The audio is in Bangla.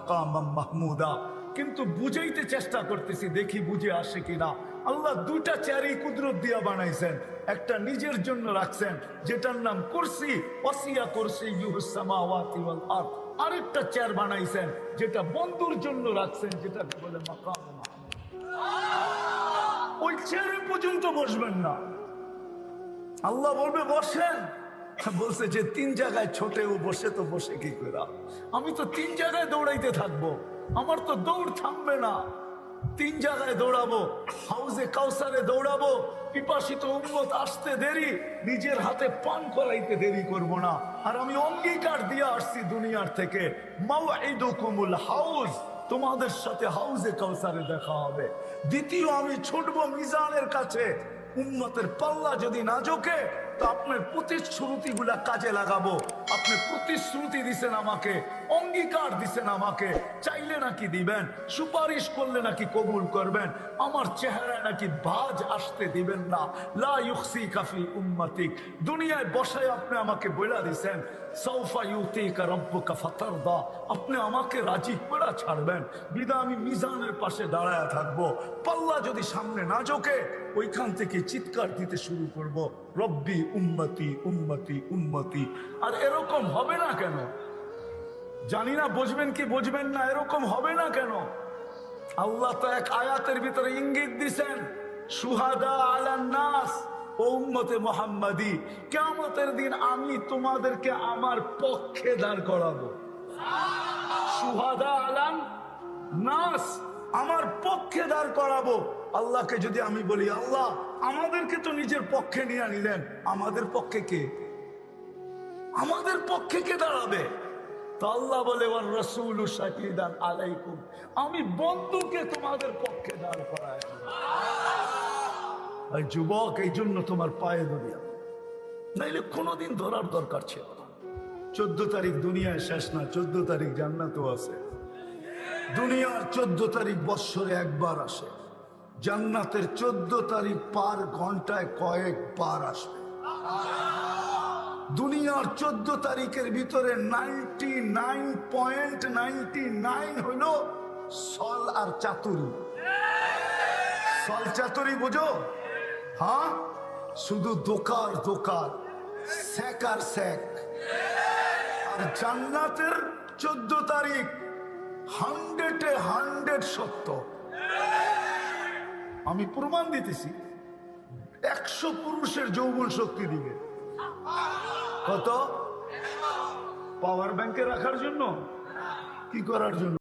মাকামাম মাহমুদা। কিন্তু বুঝাইতে চেষ্টা করতেছি, দেখি বুঝে আসে কিনা। আল্লাহ দুইটা চেয়ারই কুদরত দিয়া বানাইছেন, একটা নিজের জন্য রাখছেন যেটার নাম কুরসি, ওয়াসিয়া কুরসিয়্যুহুস সামাওয়াতি ওয়াল আরদ। আরেকটা চেয়ার বানাইছেন যেটা বন্ধুর জন্য রাখছেন, যেটাকে বলে মাকাম মাহমুদ। ওই চেয়ারে পর্যন্ত বসবেন না। আল্লাহ বলবে বসেন, বলছে যে 3 জায়গায় ছোটে ও বসে, তো বসে কি করে? আমি তো 3 জায়গায় দৌড়াইতে থাকবো, আমার তো দৌড় থামবে না। 3 জায়গায় দৌড়াবো, হাউজে কাউসারে দৌড়াবো, পিপাসিত উম্মত আসতে দেরি, নিজের হাতে পান করাইতে দেরি করব না। আর আমি অঙ্গীকার দিয়ে আসছি দুনিয়ার থেকে, মাওঈদুকুমুল হাউজ, তোমাদের সাথে হাউজে কাউসারে দেখা হবে। দ্বিতীয়, আমি ছুটবো মিজানের কাছে, উম্মতের পাল্লা যদি না ঝোঁকে তো আপনার প্রতিশ্রুতিগুলা কাজে লাগাবো। আপনি প্রতিশ্রুতি দিছেন আমাকে, অঙ্গীকার দিছেন আমাকে, চাইলে নাকি দিবেন, সুপারিশ করলে নাকি কবুল করবেন, আমার চেহারায় নাকি ভাঁজ আসতে দিবেন না। লা ইউখসিকা ফি উম্মতিক, দুনিয়ায় বসায় আপনি আমাকে বলে দিছেন সাউফা ইউতিকা রাব্বুকা ফাতারদা, আপনি আমাকে রাজি করে ছাড়বেন। বিধায় আমি মিজানের পাশে দাঁড়ায় থাকবো। পাল্লা যদি সামনে না ঝোঁকে, ওইখান থেকে চিৎকার দিতে শুরু করব, রব্বি উম্মতি উম্মতি উম্মতি। আর এরকম হবে না কেন জানি না, বুঝবেন কি বুঝবেন না, এরকম হবে না কেন? আল্লাহ তো এক আয়াতের ভিতরে ইঙ্গিত দিছেন, শুহাদা আলান নাস, ও উম্মতে মুহাম্মাদি, কিয়ামতের দিন আমি তোমাদেরকে আমার পক্ষে দাঁড় করাবো। শুহাদা আলান নাস, আমার পক্ষে দাঁড় করাবো। আল্লাহকে যদি আমি বলি, আল্লাহ আমাদেরকে তো নিজের পক্ষে নিয়ে নিলেন, আমাদের পক্ষে কে? আমাদের পক্ষে কে দাঁড়াবে? তো আল্লাহ বলে, ওয়ার রাসূলু শাহীদান আলাইকুম, আমি বন্ধুকে তোমাদের পক্ষে দাঁড় করায়। আর যুবক, এই জন্য তোমার পায়ে ধরি, নাইলে কোনোদিন ধরার দরকার ছিল না। 14 তারিখ দুনিয়ায় শেষ না, 14 তারিখ জান্নাতও আছে। দুনিয়ার 14 তারিখ বৎসরে একবার আসে, জান্নাতের 14 তারিখ পার ঘন্টায় কয়েকবার আসবে। দুনিয়ার 14 তারিখের ভিতরে 99.99 হইল সল আর চাতুরি। সল চাতুরি বুঝো? হ্যাঁ, শুধু দোকার দোকার, স্যাক আর স্যাক। আর জান্নাতের 14 তারিখ 100-এ 100 সত্য। আমি প্রমাণ দিতেছি, 100 পুরুষের যৌবন শক্তি দিবে। কত? পাওয়ার ব্যাংকে রাখার জন্য? কি করার জন্য?